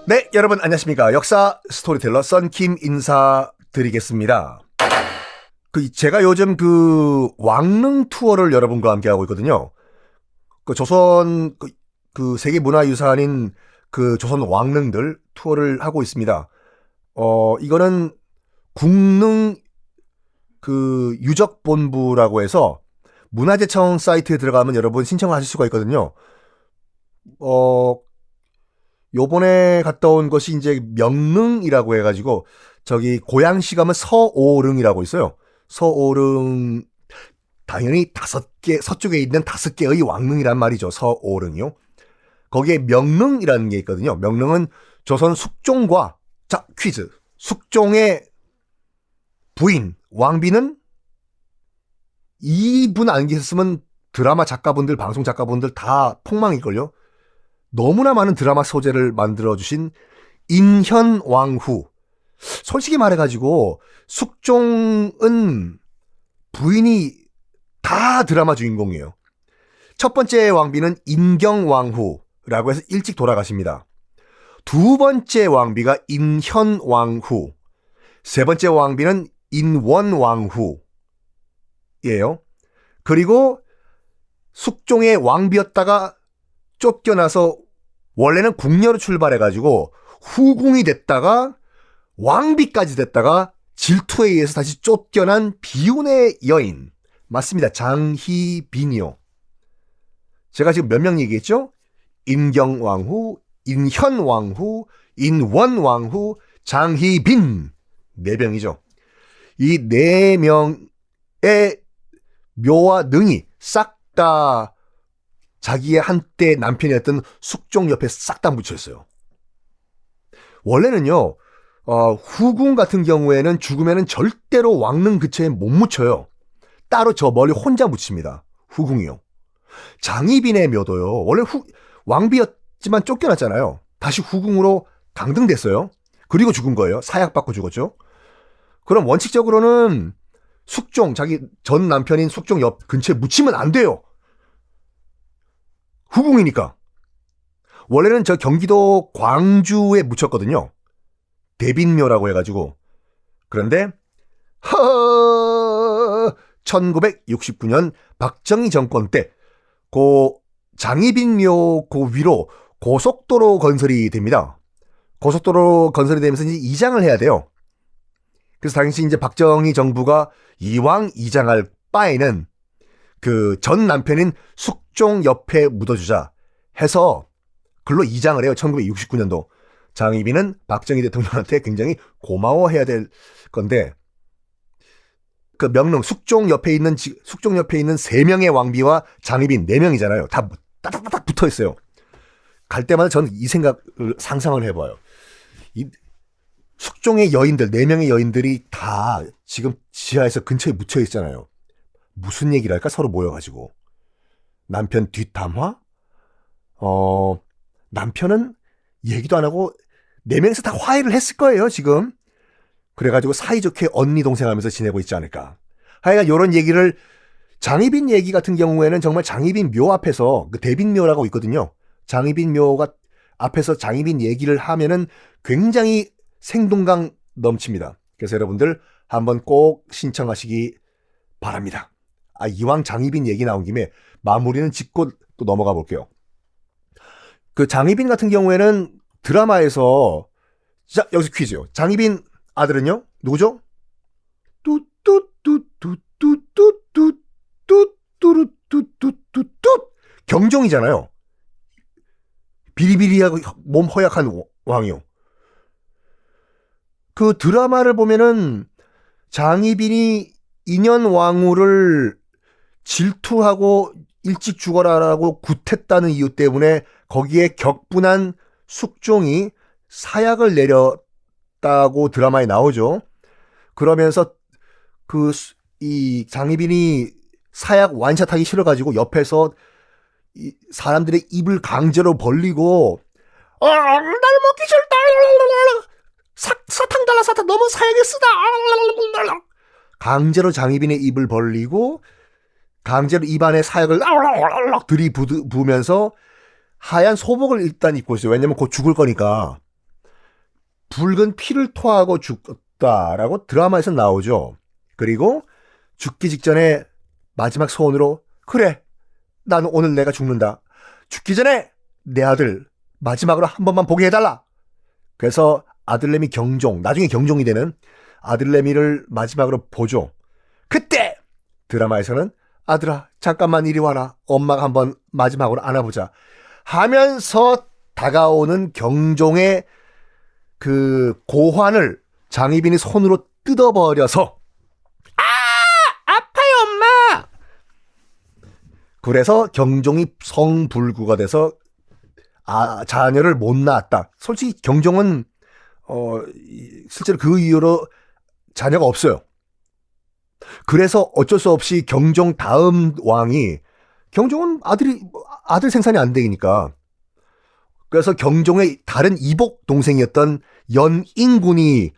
네, 여러분 안녕하십니까. 역사 스토리텔러 썬킴 인사드리겠습니다. 제가 요즘 왕릉 투어를 여러분과 함께 하고 있거든요. 조선 세계문화유산인 조선 왕릉들 투어를 하고 있습니다. 이거는 국릉 유적본부라고 해서 문화재청 사이트에 들어가면 여러분 신청하실 수가 있거든요. 요번에 갔다 온 것이 이제 명릉이라고 해가지고, 고양시 가면 서오릉이라고 있어요. 서오릉, 당연히 서쪽에 있는 5개의 왕릉이란 말이죠. 서오릉이요. 거기에 명릉이라는 게 있거든요. 명릉은 조선 숙종과, 자, 퀴즈. 숙종의 부인, 왕비는 이분 안 계셨으면 드라마 작가분들, 방송 작가분들 다 폭망일걸요. 너무나 많은 드라마 소재를 만들어주신 인현왕후. 솔직히 말해가지고 숙종은 부인이 다 드라마 주인공이에요. 첫 번째 왕비는 인경왕후라고 해서 일찍 돌아가십니다. 두 번째 왕비가 인현왕후, 세 번째 왕비는 인원왕후예요. 그리고 숙종의 왕비였다가 쫓겨나서 원래는 궁녀로 출발해가지고 후궁이 됐다가 왕비까지 됐다가 질투에 의해서 다시 쫓겨난 비운의 여인. 맞습니다. 장희빈이요. 제가 지금 몇 명 얘기했죠? 인경왕후, 인현왕후, 인원왕후, 장희빈. 4명이죠. 이 4명의 묘와 능이 싹 다 자기의 한때 남편이었던 숙종 옆에 싹 다 묻혀있어요. 원래는요, 후궁 같은 경우에는 죽으면 절대로 왕릉 근처에 못 묻혀요. 따로 저 멀리 혼자 묻힙니다. 후궁이요. 장희빈의 묘도요. 원래 왕비였지만 쫓겨났잖아요. 다시 후궁으로 강등됐어요. 그리고 죽은 거예요. 사약받고 죽었죠. 그럼 원칙적으로는 숙종, 자기 전 남편인 숙종 옆 근처에 묻히면 안 돼요. 후궁이니까. 원래는 저 경기도 광주에 묻혔거든요. 대빈묘라고 해가지고. 그런데 1969년 박정희 정권 때 장희빈묘 위로 고속도로 건설이 됩니다. 고속도로 건설이 되면서 이제 이장을 해야 돼요. 그래서 당시 이제 박정희 정부가 이왕 이장할 바에는 전 남편인 숙종 옆에 묻어주자 해서 글로 이장을 해요. 1969년도. 장희빈은 박정희 대통령한테 굉장히 고마워해야 될 건데, 명릉 숙종 옆에 있는 3명의 왕비와 장희빈 4명이잖아요. 다 따닥따닥 붙어 있어요. 갈 때마다 저는 이 생각을 상상을 해봐요. 이 숙종의 여인들, 4명의 여인들이 다 지금 지하에서 근처에 묻혀 있잖아요. 무슨 얘기를 할까? 서로 모여가지고. 남편 뒷담화? 남편은 얘기도 안 하고 4명이서 다 화해를 했을 거예요, 지금. 그래가지고 사이좋게 언니 동생 하면서 지내고 있지 않을까. 하여간 이런 얘기를, 장희빈 얘기 같은 경우에는 정말 장희빈 묘 앞에서, 대빈묘라고 있거든요. 장희빈 묘가 앞에서 장희빈 얘기를 하면은 굉장히 생동감 넘칩니다. 그래서 여러분들 한번 꼭 신청하시기 바랍니다. 이왕 장희빈 얘기 나온 김에 마무리는 짓고 또 넘어가 볼게요. 장희빈 같은 경우에는 드라마에서, 자, 여기서 퀴즈요. 장희빈 아들은요? 누구죠? 뚜뚜뚜뚜뚜뚜뚜뚜뚜뚜뚜뚜 경종이잖아요. 비리비리하고 몸 허약한 왕이요. 드라마를 보면은 장희빈이 인현왕후를 질투하고 일찍 죽어라라고 굿했다는 이유 때문에 거기에 격분한 숙종이 사약을 내렸다고 드라마에 나오죠. 그러면서 이 장희빈이 사약 완샷하기 싫어가지고 옆에서 사람들의 입을 강제로 벌리고, 날 먹기 싫다, 사탕 달라, 사탕 너무 사약에 쓰다, 강제로 장희빈의 입을 벌리고 강제로 입안에 사약을 들이부으면서 하얀 소복을 일단 입고 있어요. 왜냐면 곧 죽을 거니까. 붉은 피를 토하고 죽었다라고 드라마에서 나오죠. 그리고 죽기 직전에 마지막 소원으로 그래, 나는 오늘 내가 죽는다. 죽기 전에 내 아들 마지막으로 한 번만 보게 해달라. 그래서 아들내미 경종, 나중에 경종이 되는 아들내미를 마지막으로 보죠. 그때 드라마에서는 아들아 잠깐만 이리 와라. 엄마가 한번 마지막으로 안아보자 하면서 다가오는 경종의 그 고환을 장희빈이 손으로 뜯어버려서 아파요 엄마. 그래서 경종이 성불구가 돼서 자녀를 못 낳았다. 솔직히 경종은 실제로 그 이후로 자녀가 없어요. 그래서 어쩔 수 없이 경종 다음 왕이, 경종은 아들 생산이 안 되니까, 그래서 경종의 다른 이복 동생이었던 연인군이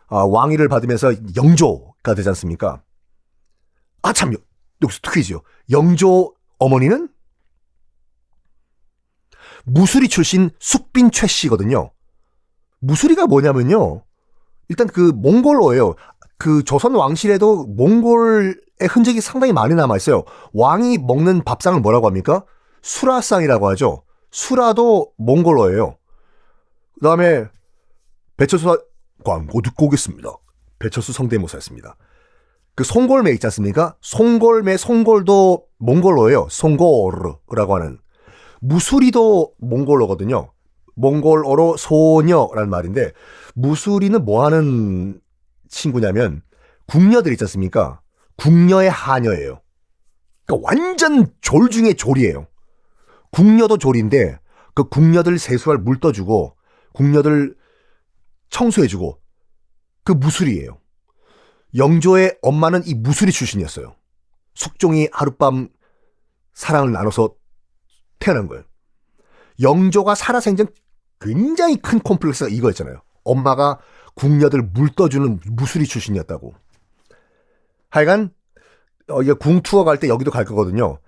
왕위를 받으면서 영조가 되지 않습니까? 참, 여기서 퀴즈요. 영조 어머니는 무수리 출신 숙빈 최 씨거든요. 무수리가 뭐냐면요, 일단 그 몽골어예요. 그 조선 왕실에도 몽골의 흔적이 상당히 많이 남아있어요. 왕이 먹는 밥상을 뭐라고 합니까? 수라상이라고 하죠. 수라도 몽골어예요. 그 다음에 배철수 광고 듣고 오겠습니다. 배철수 성대모사였습니다. 그 송골매 있지 않습니까? 송골도 몽골어예요. 송골라고 하는. 무수리도 몽골어거든요. 몽골어로 소녀라는 말인데, 무수리는 뭐 하는 친구냐면 궁녀들 있지 않습니까? 궁녀의 하녀예요. 그러니까 완전 졸 중에 졸이에요. 궁녀도 졸인데 그 궁녀들 세수할 물 떠주고 궁녀들 청소해주고, 그 무수리예요. 영조의 엄마는 이 무수리 출신이었어요. 숙종이 하룻밤 사랑을 나눠서 태어난 거예요. 영조가 살아생전 굉장히 큰 콤플렉스가 이거였잖아요. 엄마가 궁녀들 물 떠주는 무수리 출신이었다고. 하여간 이게 궁 투어 갈 때 여기도 갈 거거든요.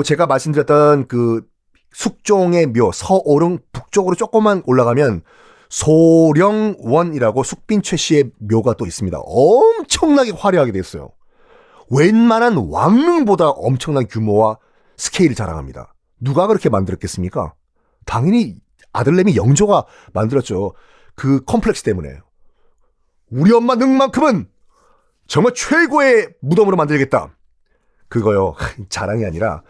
제가 말씀드렸던 그 숙종의 묘 서오릉 북쪽으로 조금만 올라가면 소령원이라고 숙빈 최 씨의 묘가 또 있습니다. 엄청나게 화려하게 됐어요. 웬만한 왕릉보다 엄청난 규모와 스케일을 자랑합니다. 누가 그렇게 만들었겠습니까? 당연히 아들내미 영조가 만들었죠. 그 컴플렉스 때문에. 우리 엄마 능만큼은 정말 최고의 무덤으로 만들겠다. 그거요. 자랑이 아니라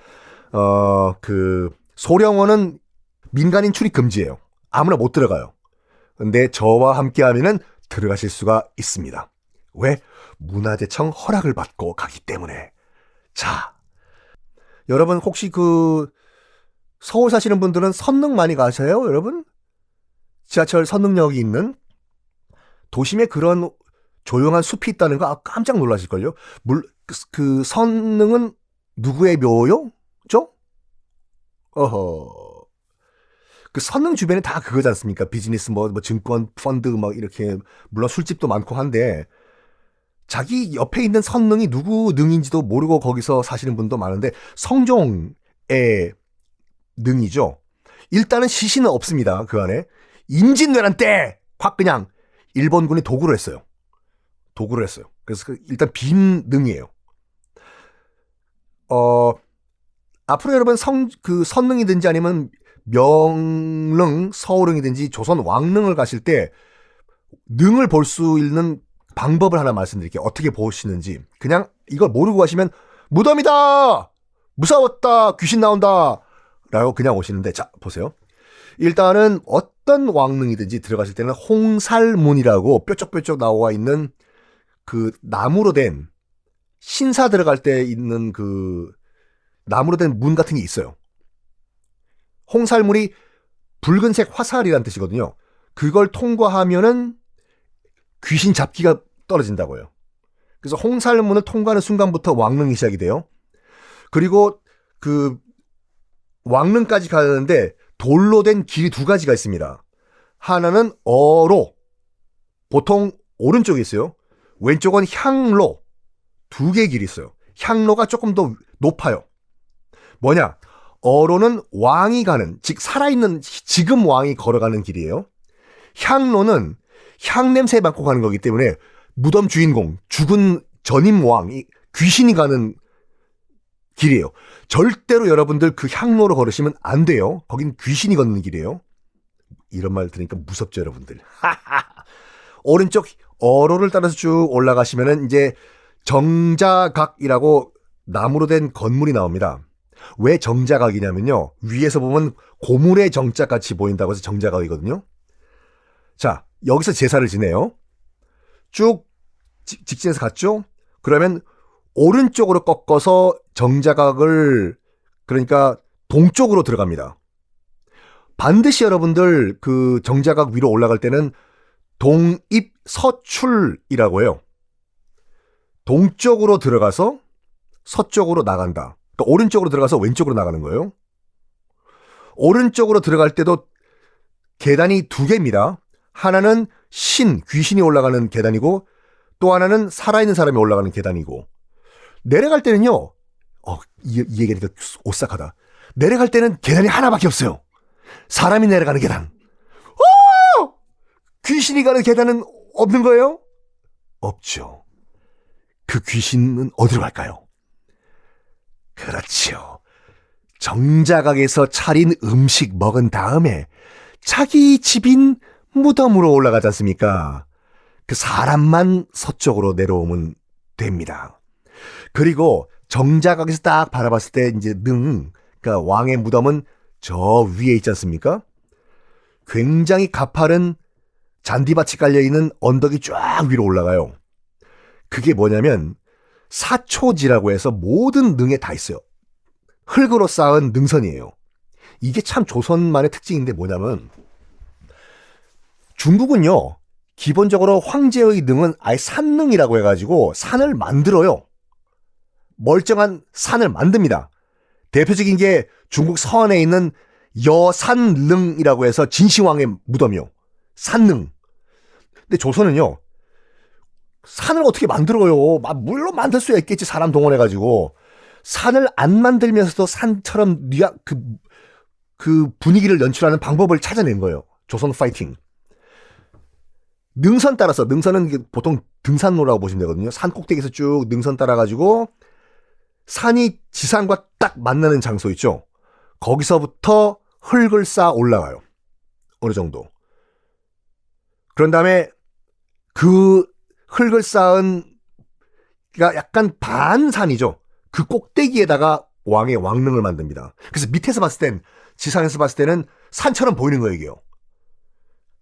그 소령원은 민간인 출입 금지예요. 아무나 못 들어가요. 근데 저와 함께 하면은 들어가실 수가 있습니다. 왜? 문화재청 허락을 받고 가기 때문에. 자, 여러분 혹시 그 서울 사시는 분들은 선릉 많이 가세요, 여러분? 지하철 선릉역이 있는 도심에 그런 조용한 숲이 있다는 거 깜짝 놀라실걸요? 그 선릉은 누구의 묘요? 그 선릉 주변에 다 그거지 않습니까? 비즈니스 뭐 증권 펀드 막 이렇게, 물론 술집도 많고 한데, 자기 옆에 있는 선릉이 누구 능인지도 모르고 거기서 사시는 분도 많은데, 성종의 능이죠. 일단은 시신은 없습니다. 그 안에 임진왜란 때 확 그냥 일본군이 도구를 했어요. 그래서 일단 빈 능이에요. 앞으로 여러분 선릉이든지 아니면 명릉, 서울릉이든지 조선 왕릉을 가실 때 능을 볼 수 있는 방법을 하나 말씀드릴게요. 어떻게 보시는지. 그냥 이걸 모르고 가시면 무덤이다! 무서웠다! 귀신 나온다! 라고 그냥 오시는데, 자, 보세요. 일단은 어떤 왕릉이든지 들어가실 때는 홍살문이라고 뾰족뾰족 나와 있는 그 나무로 된, 신사 들어갈 때 있는 그 나무로 된 문 같은 게 있어요. 홍살문이 붉은색 화살이란 뜻이거든요. 그걸 통과하면은 귀신 잡기가 떨어진다고요. 그래서 홍살문을 통과하는 순간부터 왕릉이 시작이 돼요. 그리고 그 왕릉까지 가는데 돌로 된 길이 두 가지가 있습니다. 하나는 어로, 보통 오른쪽에 있어요. 왼쪽은 향로, 두 개의 길이 있어요. 향로가 조금 더 높아요. 뭐냐? 어로는 왕이 가는, 즉 살아있는 지금 왕이 걸어가는 길이에요. 향로는 향냄새 맡고 가는 거기 때문에 무덤 주인공, 죽은 전임 왕이 귀신이 가는 길이에요. 절대로 여러분들 그 향로로 걸으시면 안 돼요. 거긴 귀신이 걷는 길이에요. 이런 말 들으니까 무섭죠, 여러분들. 오른쪽 어로를 따라서 쭉 올라가시면은 이제 정자각이라고 나무로 된 건물이 나옵니다. 왜 정자각이냐면요. 위에서 보면 고물의 정자 같이 보인다고 해서 정자각이거든요. 자, 여기서 제사를 지내요. 쭉 직진해서 갔죠? 그러면 오른쪽으로 꺾어서 정자각을, 그러니까 동쪽으로 들어갑니다. 반드시 여러분들 그 정자각 위로 올라갈 때는 동입서출이라고 해요. 동쪽으로 들어가서 서쪽으로 나간다. 그러니까 오른쪽으로 들어가서 왼쪽으로 나가는 거예요. 오른쪽으로 들어갈 때도 계단이 두 개입니다. 하나는 귀신이 올라가는 계단이고, 또 하나는 살아있는 사람이 올라가는 계단이고, 내려갈 때는요, 이 얘기하니까 오싹하다. 내려갈 때는 계단이 하나밖에 없어요. 사람이 내려가는 계단. 귀신이 가는 계단은 없는 거예요? 없죠. 그 귀신은 어디로 갈까요? 그렇죠. 정자각에서 차린 음식 먹은 다음에 자기 집인 무덤으로 올라가지 않습니까? 그 사람만 서쪽으로 내려오면 됩니다. 그리고 정자각에서 딱 바라봤을 때 이제 그러니까 왕의 무덤은 저 위에 있지 않습니까? 굉장히 가파른 잔디밭이 깔려있는 언덕이 쫙 위로 올라가요. 그게 뭐냐면 사초지라고 해서 모든 능에 다 있어요. 흙으로 쌓은 능선이에요. 이게 참 조선만의 특징인데 뭐냐면 중국은요, 기본적으로 황제의 능은 아예 산능이라고 해가지고 산을 만들어요. 멀쩡한 산을 만듭니다. 대표적인 게 중국 서안에 있는 여산릉이라고 해서 진시황의 무덤이요. 산능. 근데 조선은요, 산을 어떻게 만들어요? 물론 만들 수 있겠지, 사람 동원해가지고. 산을 안 만들면서도 산처럼 그 분위기를 연출하는 방법을 찾아낸 거예요. 조선 파이팅. 능선 따라서, 능선은 보통 등산로라고 보시면 되거든요. 산 꼭대기에서 쭉 능선 따라가지고 산이 지상과 딱 만나는 장소 있죠. 거기서부터 흙을 쌓아 올라가요. 어느 정도. 그런 다음에 그 흙을 쌓은 약간 반산이죠. 그 꼭대기에다가 왕의 왕릉을 만듭니다. 그래서 밑에서 봤을 땐, 지상에서 봤을 때는 산처럼 보이는 거예요, 이게요.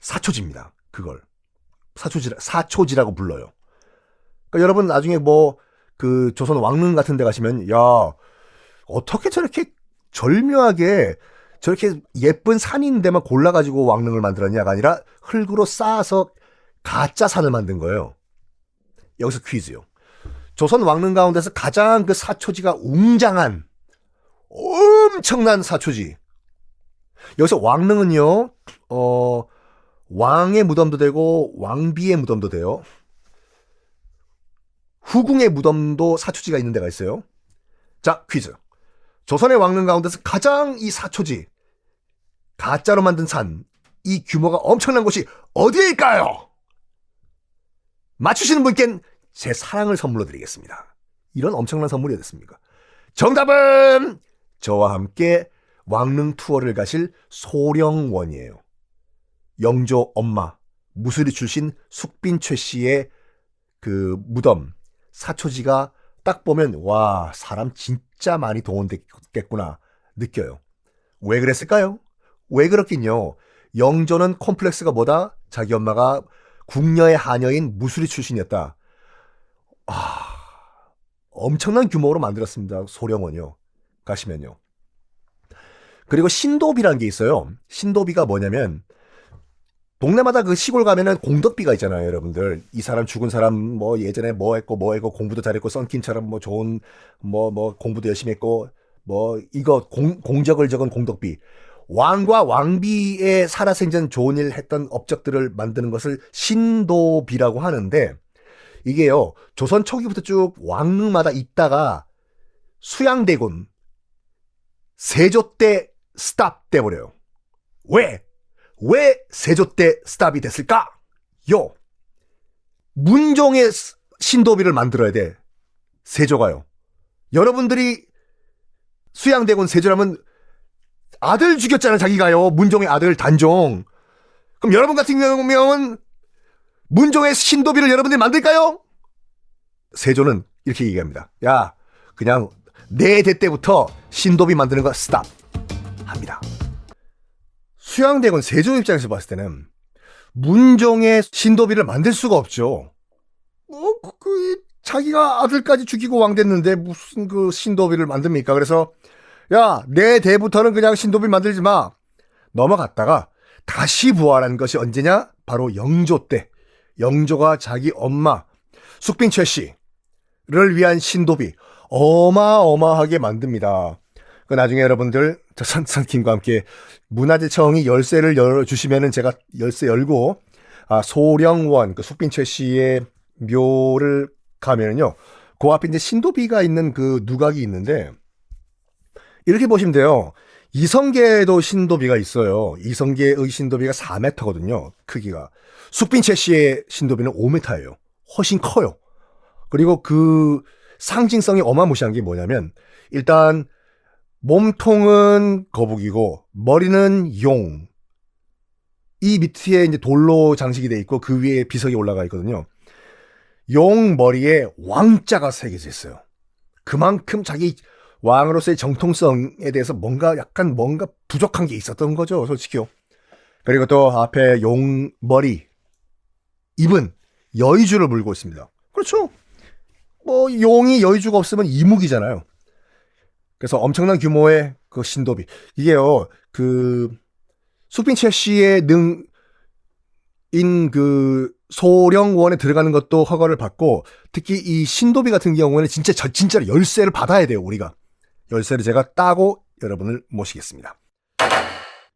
사초지입니다. 그걸 사초지라고 불러요. 그러니까 여러분 나중에 그 조선 왕릉 같은 데 가시면, 야, 어떻게 저렇게 절묘하게 저렇게 예쁜 산인데만 골라가지고 왕릉을 만들었냐가 아니라 흙으로 쌓아서 가짜 산을 만든 거예요. 여기서 퀴즈요. 조선 왕릉 가운데서 가장 그 사초지가 웅장한 엄청난 사초지. 여기서 왕릉은요, 왕의 무덤도 되고 왕비의 무덤도 돼요. 후궁의 무덤도 사초지가 있는 데가 있어요. 자, 퀴즈. 조선의 왕릉 가운데서 가장 이 사초지, 가짜로 만든 산, 이 규모가 엄청난 곳이 어디일까요? 맞추시는 분께는 제 사랑을 선물로 드리겠습니다. 이런 엄청난 선물이 어딨습니까? 정답은 저와 함께 왕릉 투어를 가실 소령원이에요. 영조 엄마, 무술이 출신 숙빈최 씨의 그 무덤, 사초지가 딱 보면, 와, 사람 진짜 많이 동원됐겠구나 느껴요. 왜 그랬을까요? 왜 그렇긴요. 영조는 콤플렉스가 뭐다? 자기 엄마가 궁녀의 하녀인 무술이 출신이었다. 엄청난 규모로 만들었습니다. 소령원이요. 가시면요. 그리고 신도비라는 게 있어요. 신도비가 뭐냐면, 동네마다 그 시골 가면은 공덕비가 있잖아요, 여러분들. 이 사람 죽은 사람 예전에 뭐 했고 공부도 잘했고 썬킴처럼 좋은 공부도 열심히 했고 이거 공적을 적은 공덕비. 왕과 왕비의 살아생전 좋은 일 했던 업적들을 만드는 것을 신도비라고 하는데, 이게요, 조선 초기부터 쭉 왕릉마다 있다가 수양대군 세조 때 스탑 돼버려요. 왜? 왜 세조 때 스탑이 됐을까? 문종의 신도비를 만들어야 돼. 세조가요. 여러분들이 수양대군 세조라면 아들 죽였잖아요. 자기가요. 문종의 아들 단종. 그럼 여러분 같은 경우면 문종의 신도비를 여러분들이 만들까요? 세조는 이렇게 얘기합니다. 야, 그냥 내 대 때부터 신도비 만드는 거 스탑 합니다. 수양대군 세조 입장에서 봤을 때는 문종의 신도비를 만들 수가 없죠. 자기가 아들까지 죽이고 왕 됐는데 무슨 그 신도비를 만듭니까? 그래서 야, 내 대부터는 그냥 신도비 만들지 마. 넘어갔다가 다시 부활한 것이 언제냐? 바로 영조 때. 영조가 자기 엄마 숙빈 최씨를 위한 신도비 어마어마하게 만듭니다. 그 나중에 여러분들 저 선생님과 함께 문화재청이 열쇠를 열어주시면은 제가 열쇠 열고 소령원 그 숙빈 최씨의 묘를 가면은요, 그 앞에 이제 신도비가 있는 그 누각이 있는데 이렇게 보시면 돼요. 이성계에도 신도비가 있어요. 이성계의 신도비가 4m거든요. 크기가. 숙빈 최씨의 신도비는 5m예요. 훨씬 커요. 그리고 그 상징성이 어마무시한 게 뭐냐면 일단 몸통은 거북이고 머리는 용. 이 밑에 이제 돌로 장식이 돼 있고 그 위에 비석이 올라가 있거든요. 용 머리에 왕자가 새겨져 있어요. 그만큼 자기 왕으로서의 정통성에 대해서 뭔가 부족한 게 있었던 거죠, 솔직히요. 그리고 또 앞에 용 머리, 입은 여의주를 물고 있습니다. 그렇죠. 뭐 용이 여의주가 없으면 이무기잖아요. 그래서 엄청난 규모의 그 신도비. 이게요, 그 숙빈 최씨의 능인 그 소령원에 들어가는 것도 허가를 받고, 특히 이 신도비 같은 경우에는 진짜로 열쇠를 받아야 돼요, 우리가. 열쇠를 제가 따고 여러분을 모시겠습니다.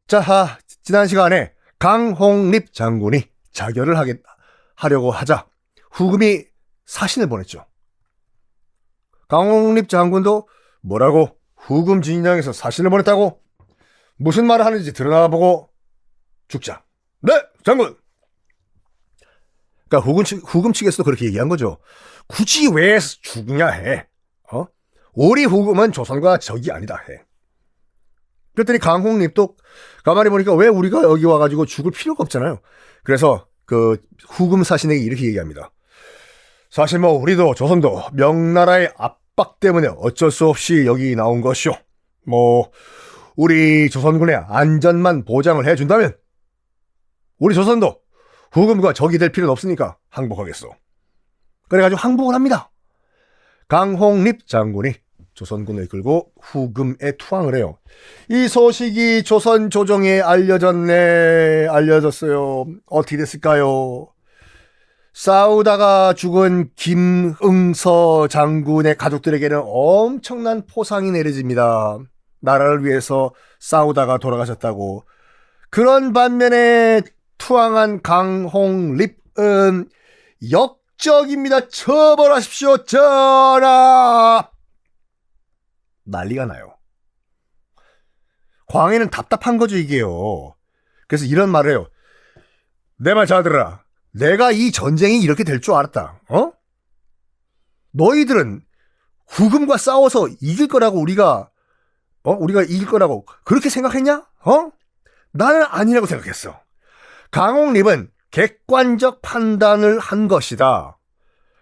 자, 지난 시간에 강홍립 장군이 자결을 하려고 하자 후금이 사신을 보냈죠. 강홍립 장군도 뭐라고? 후금 진영에서 사신을 보냈다고? 무슨 말을 하는지 드러나 보고 죽자. 네, 장군! 그러니까 후금 측에서도 그렇게 얘기한 거죠. 굳이 왜 죽냐 해. 우리 후금은 조선과 적이 아니다 해. 그랬더니 강홍립도 가만히 보니까 왜 우리가 여기 와가지고 죽을 필요가 없잖아요. 그래서 그 후금 사신에게 이렇게 얘기합니다. 사실 뭐 우리도 조선도 명나라의 압박 때문에 어쩔 수 없이 여기 나온 것이오. 뭐 우리 조선군의 안전만 보장을 해준다면 우리 조선도 후금과 적이 될 필요는 없으니까 항복하겠소. 그래가지고 항복을 합니다. 강홍립 장군이 조선군을 이끌고 후금에 투항을 해요. 이 소식이 조선 조정에 알려졌어요. 어떻게 됐을까요? 싸우다가 죽은 김응서 장군의 가족들에게는 엄청난 포상이 내려집니다. 나라를 위해서 싸우다가 돌아가셨다고. 그런 반면에 투항한 강홍립은 역적입니다. 처벌하십시오. 전하! 난리가 나요. 광해는 답답한 거죠, 이게요. 그래서 이런 말을 해요. 내 말 잘 들어라. 내가 이 전쟁이 이렇게 될 줄 알았다. 너희들은 후금과 싸워서 이길 거라고 우리가 이길 거라고 그렇게 생각했냐? 나는 아니라고 생각했어. 강홍립은 객관적 판단을 한 것이다.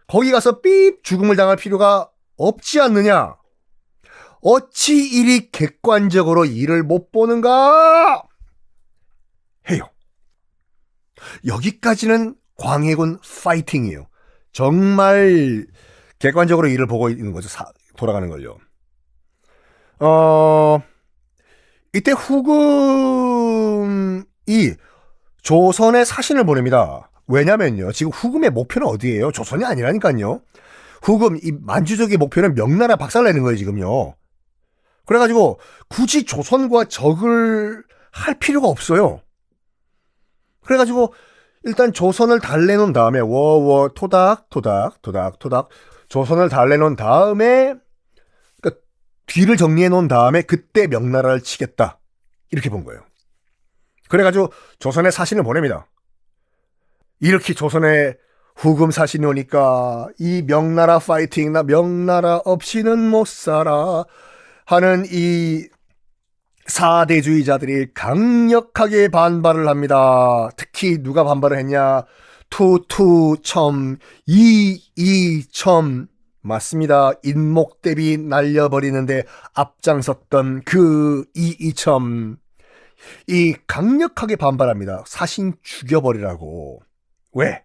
거기 가서 삐 죽음을 당할 필요가 없지 않느냐? 어찌 이리 객관적으로 일을 못 보는가? 해요. 여기까지는 광해군 파이팅이에요. 정말 객관적으로 일을 보고 있는 거죠. 돌아가는 걸요. 이때 후금이 조선에 사신을 보냅니다. 왜냐면요. 지금 후금의 목표는 어디예요? 조선이 아니라니까요. 후금, 이 만주족의 목표는 명나라 박살내는 거예요, 지금요. 그래가지고 굳이 조선과 적을 할 필요가 없어요. 그래가지고 일단 조선을 달래놓은 다음에 토닥 조선을 달래놓은 다음에 그러니까 뒤를 정리해놓은 다음에 그때 명나라를 치겠다. 이렇게 본 거예요. 그래가지고 조선에 사신을 보냅니다. 이렇게 조선에 후금 사신이 오니까 이 명나라 파이팅, 나 명나라 없이는 못 살아 하는 이 사대주의자들이 강력하게 반발을 합니다. 특히 누가 반발을 했냐? 투투첨, 이이첨. 맞습니다. 인목대비 날려버리는데 앞장섰던 그 이이첨. 이 강력하게 반발합니다. 사신 죽여버리라고. 왜?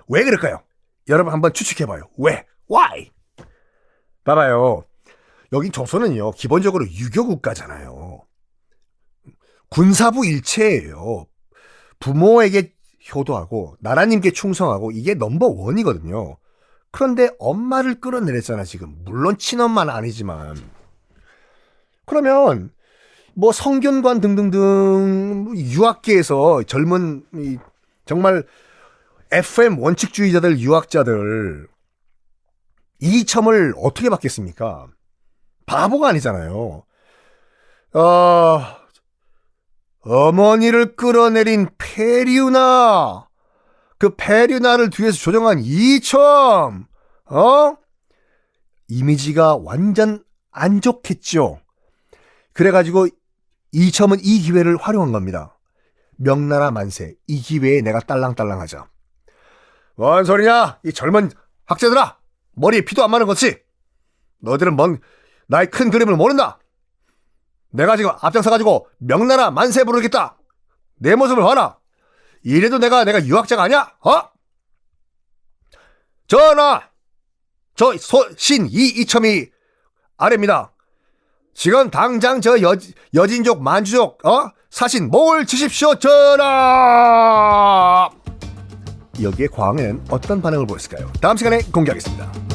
왜 그럴까요? 여러분 한번 추측해봐요. 왜? Why? 봐봐요. 여긴 조선은요, 기본적으로 유교국가잖아요. 군사부 일체예요. 부모에게 효도하고 나라님께 충성하고 이게 넘버원이거든요. 그런데 엄마를 끌어내렸잖아 지금. 물론 친엄마는 아니지만. 그러면 뭐 성균관 등등등 유학계에서 젊은 정말 FM 원칙주의자들 유학자들 이첨을 어떻게 받겠습니까? 바보가 아니잖아요. 어머니를 끌어내린 페리우나, 그 페리우나를 뒤에서 조종한 이첨, 이미지가 완전 안 좋겠죠. 그래가지고 이첨은 이 기회를 활용한 겁니다. 명나라 만세, 이 기회에 내가 딸랑딸랑하자. 뭔 소리냐? 이 젊은 학자들아, 머리에 피도 안 마는 거지? 너희들은 나의 큰 그림을 모른다. 내가 지금 앞장서가지고 명나라 만세 부르겠다. 내 모습을 봐라. 이래도 내가 유학자가 아니야? 전하, 저 신 이첨이 아래입니다. 지금 당장 저 여진족 만주족 사신 목을 치십시오. 전하. 여기에 광해는 어떤 반응을 보였을까요? 다음 시간에 공개하겠습니다.